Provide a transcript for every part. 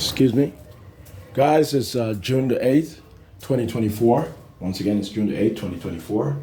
Excuse me. Guys, it's June the 8th, 2024. Once again, it's June the 8th, 2024.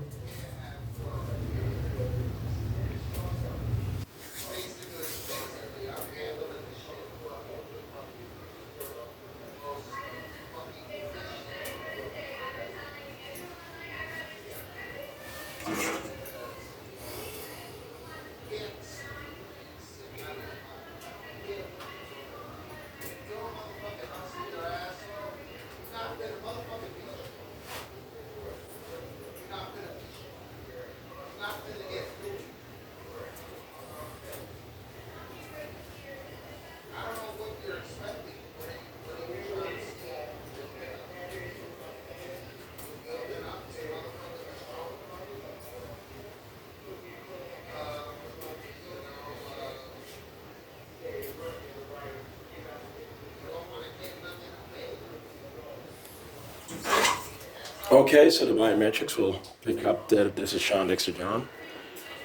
Okay, so the biometrics will pick up that this is Shawn, Dexter, John.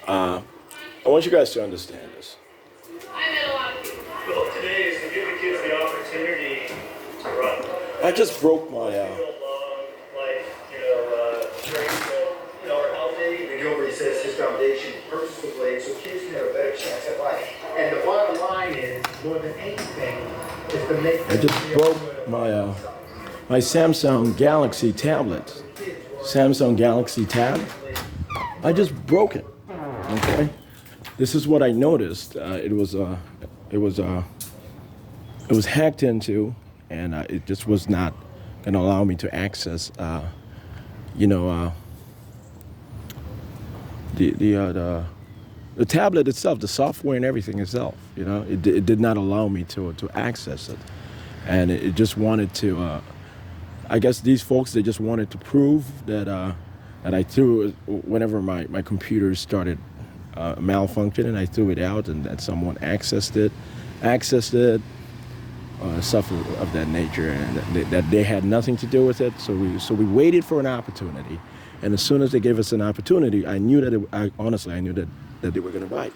I want you guys to understand this. Well, today is to give the kids the opportunity to run. I just broke my, Life, strength, are healthy. And Gilbert says his foundation purposeful play so kids can have a better chance at life. And the bottom line is, more than anything, is to make I just broke my, my Samsung Galaxy tablet. Samsung Galaxy Tab. I just broke it. Okay. This is what I noticed. It was hacked into, and it just was not going to allow me to access. The tablet itself, the software and everything itself. It did not allow me to access it, and it just wanted to. I guess these folks, they just wanted to prove that that I threw it whenever my computer started malfunctioning. I threw it out, and that someone accessed it, stuff of that nature, and that they had nothing to do with it. So we waited for an opportunity, and as soon as they gave us an opportunity, I knew that honestly I knew that they were going to bite.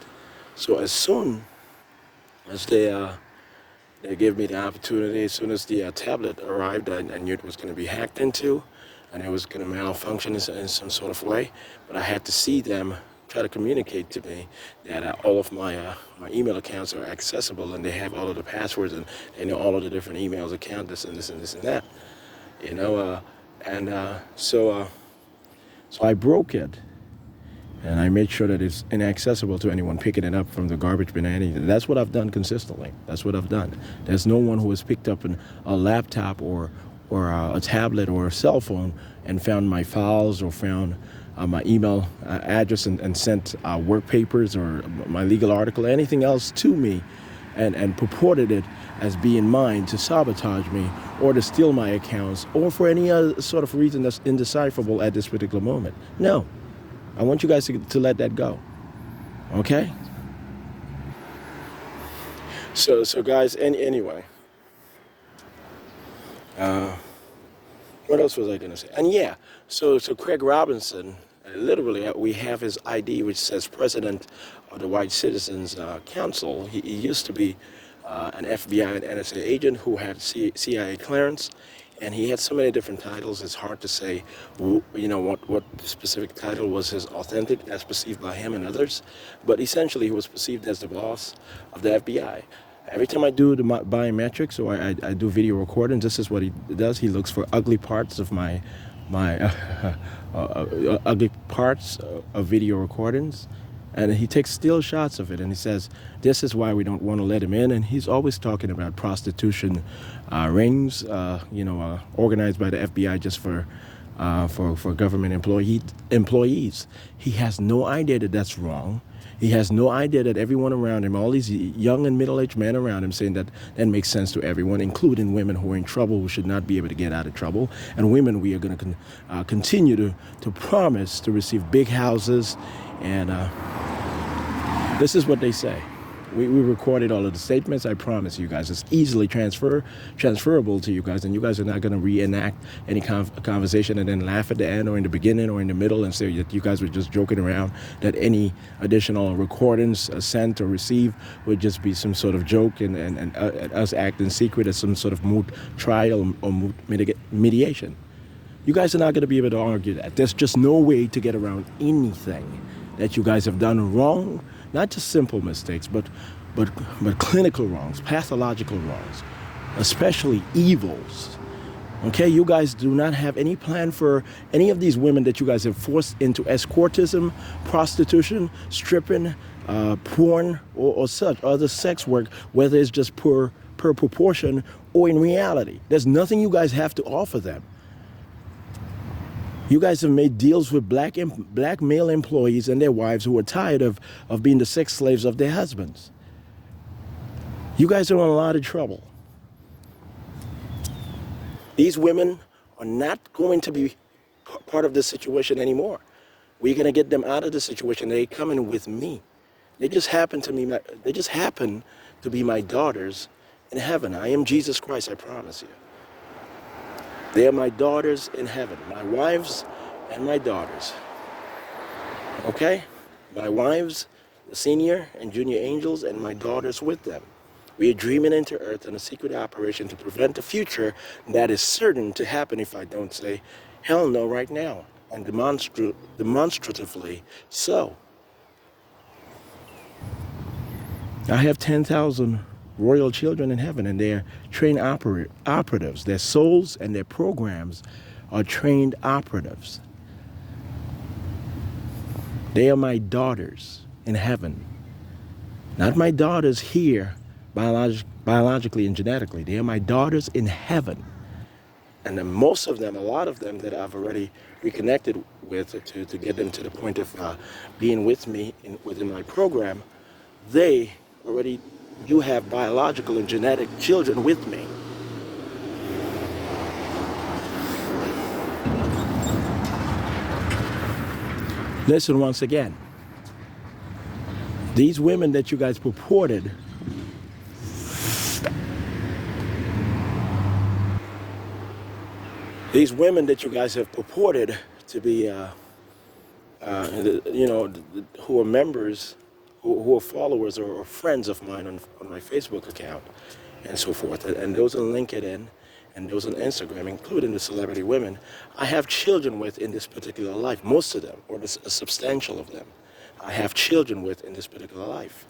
So as soon as they gave me the opportunity. As soon as the tablet arrived, I knew it was going to be hacked into, and it was going to malfunction in some sort of way. But I had to see them try to communicate to me that all of my email accounts are accessible, and they have all of the passwords, and they know all of the different emails, account this and this and this and that. So I broke it. And I made sure that it's inaccessible to anyone picking it up from the garbage bin. That's what I've done consistently. That's what I've done. There's no one who has picked up a laptop or a tablet or a cell phone and found my files or found my email address and sent work papers or my legal article or anything else to me and purported it as being mine to sabotage me or to steal my accounts or for any other sort of reason that's indecipherable at this particular moment. No. I want you guys to let that go, okay? So guys, anyway, what else was I gonna say? And yeah, so Craig Robinson, literally, we have his ID, which says President of the White Citizens Council. He used to be an FBI and NSA agent who had CIA clearance. And he had so many different titles, it's hard to say, what specific title was his authentic, as perceived by him and others. But essentially, he was perceived as the boss of the FBI. Every time I do the biometrics or I do video recordings, this is what he does. He looks for ugly parts of my ugly parts of video recordings. And he takes still shots of it, and he says, this is why we don't want to let him in. And he's always talking about prostitution rings, organized by the FBI just for government employees. He has no idea that that's wrong. He has no idea that everyone around him, all these young and middle-aged men around him, saying that makes sense to everyone, including women who are in trouble, who should not be able to get out of trouble. And women, we are going to continue to promise to receive big houses. And this is what they say. We recorded all of the statements. I promise you guys, it's easily transferable to you guys, and you guys are not going to reenact any conversation and then laugh at the end or in the beginning or in the middle and say that you guys were just joking around, that any additional recordings sent or received would just be some sort of joke and us act in secret as some sort of moot trial or moot mediation. You guys are not going to be able to argue that. There's just no way to get around anything that you guys have done wrong. Not just simple mistakes, but clinical wrongs, pathological wrongs, especially evils. Okay, you guys do not have any plan for any of these women that you guys have forced into escortism, prostitution, stripping, porn, or such other sex work, whether it's just per proportion or in reality. There's nothing you guys have to offer them. You guys have made deals with black male employees and their wives who are tired of being the sex slaves of their husbands. You guys are in a lot of trouble. These women are not going to be part of this situation anymore. We're going to get them out of the situation. They're coming with me. They just happen to be my daughters in heaven. I am Jesus Christ, I promise you. They are my daughters in heaven, my wives and my daughters. Okay? My wives, the senior and junior angels, and my daughters with them. We are dreaming into earth on a secret operation to prevent a future that is certain to happen if I don't say, hell no right now, and demonstratively so. I have 10,000 royal children in heaven, and they're trained operatives. Their souls and their programs are trained operatives. They are my daughters in heaven. Not my daughters here, biologically and genetically. They are my daughters in heaven. And then most of them, a lot of them that I've already reconnected with to get them to the point of being with me within my program, they already you have biological and genetic children with me. Listen once again. These women that you guys purported to be, who are members, who are followers or friends of mine on my Facebook account and so forth, and those on LinkedIn and those on Instagram, including the celebrity women, I have children with in this particular life, most of them, or a substantial of them. I have children with in this particular life.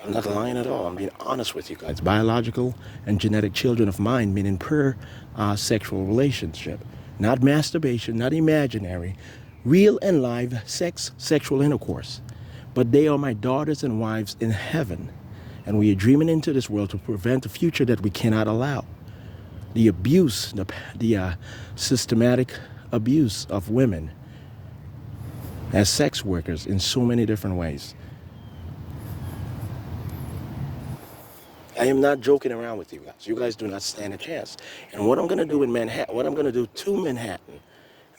I'm not lying at all. I'm being honest with you guys. Biological and genetic children of mine, meaning per sexual relationship. Not masturbation, not imaginary, real and live sexual intercourse. But they are my daughters and wives in heaven. And we are dreaming into this world to prevent a future that we cannot allow. The abuse, the systematic abuse of women as sex workers in so many different ways. I am not joking around with you guys. You guys do not stand a chance. And what I'm going to do in Manhattan, what I'm going to do to Manhattan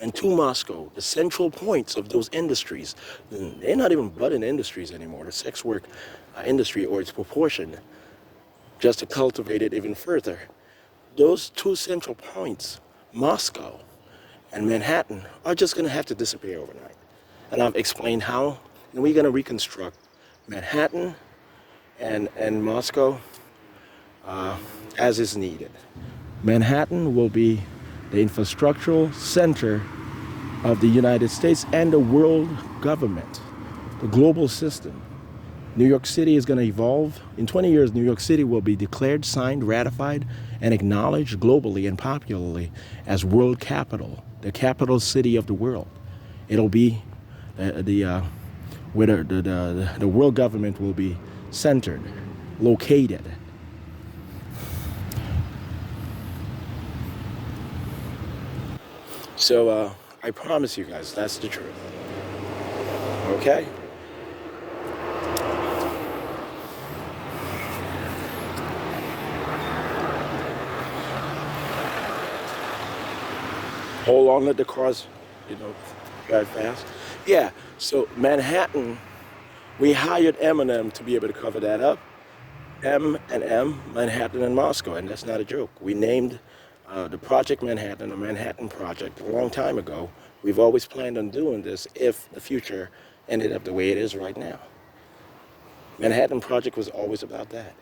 and to Moscow, the central points of those industries, they're not even budding industries anymore, the sex work industry or its proportion, just to cultivate it even further. Those two central points, Moscow and Manhattan, are just going to have to disappear overnight. And I've explained how, and we're going to reconstruct Manhattan and Moscow as is needed. Manhattan will be the infrastructural center of the United States and the world government, the global system. New York City is going to evolve. In 20 years, New York City will be declared, signed, ratified, and acknowledged globally and popularly as world capital, the capital city of the world. It'll be where the world government will be centered, located. So I promise you guys, that's the truth. Okay? Hold on, let the cars, drive fast. Yeah, so Manhattan We hired Eminem to be able to cover that up. M&M, Manhattan and Moscow, and that's not a joke. We named the Project Manhattan, the Manhattan Project, a long time ago. We've always planned on doing this if the future ended up the way it is right now. Manhattan Project was always about that.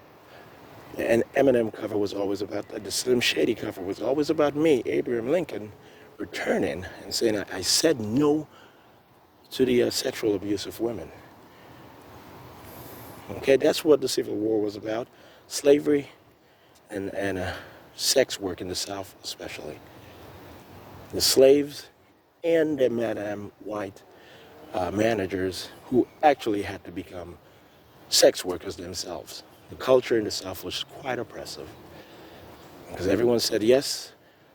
And Eminem cover was always about that. The Slim Shady cover was always about me, Abraham Lincoln, returning and saying, I said no to the sexual abuse of women. Okay, that's what the Civil War was about. Slavery and sex work in the South especially. The slaves and the Madame White managers who actually had to become sex workers themselves. The culture in the South was quite oppressive because everyone said yes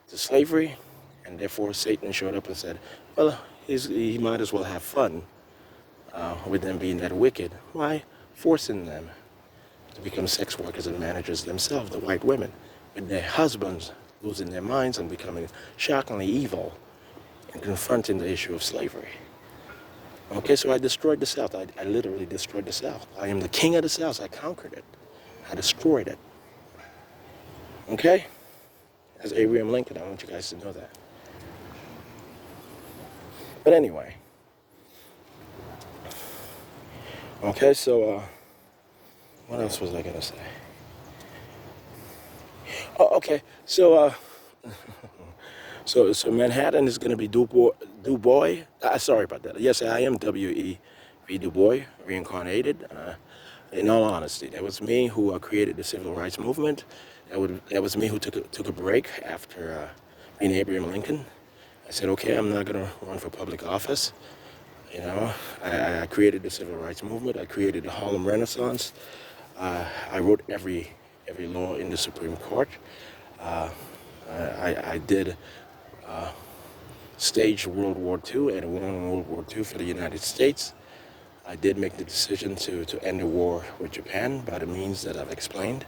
to slavery, and therefore Satan showed up and said, well, he might as well have fun with them being that wicked. Why? Forcing them to become sex workers and managers themselves, the white women, with their husbands losing their minds and becoming shockingly evil and confronting the issue of slavery. Okay, so I destroyed the South. I literally destroyed the South. I am the king of the South. I conquered it. I destroyed it. Okay? As Abraham Lincoln, I want you guys to know that. But anyway. Okay, so what else was I gonna say? Oh, okay, so so Manhattan is gonna be Du Bois. Sorry about that. Yes, I am W.E.B. Du Bois, reincarnated. In all honesty, that was me who created the civil rights movement. That was me who took a break after being Abraham Lincoln. I said, okay, I'm not gonna run for public office. You know, I created the civil rights movement. I created the Harlem Renaissance. I wrote every law in the Supreme Court. I did stage World War II and won World War II for the United States. I did make the decision to end the war with Japan by the means that I've explained.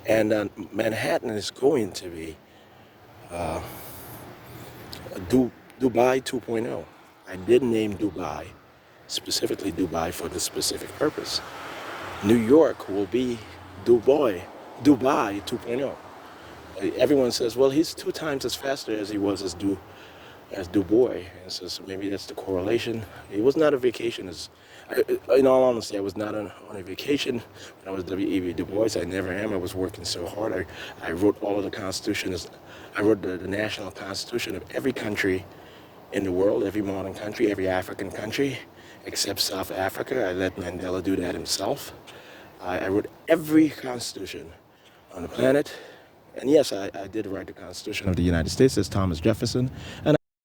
And Manhattan is going to be Dubai 2.0. I did name Dubai, specifically Dubai for this specific purpose. New York will be Dubai 2.0. Everyone says, well, he's 2 times as faster as he was as Du Bois. And so maybe that's the correlation. It was not a vacation. In all honesty, I was not on a vacation when I was W.E.B. Du Bois. I never am. I was working so hard. I wrote all of the constitutions. I wrote the national constitution of every country in the world, every modern country, every African country, except South Africa. I let Mandela do that himself. I wrote every constitution on the planet. And yes, I did write the Constitution of the United States as Thomas Jefferson. And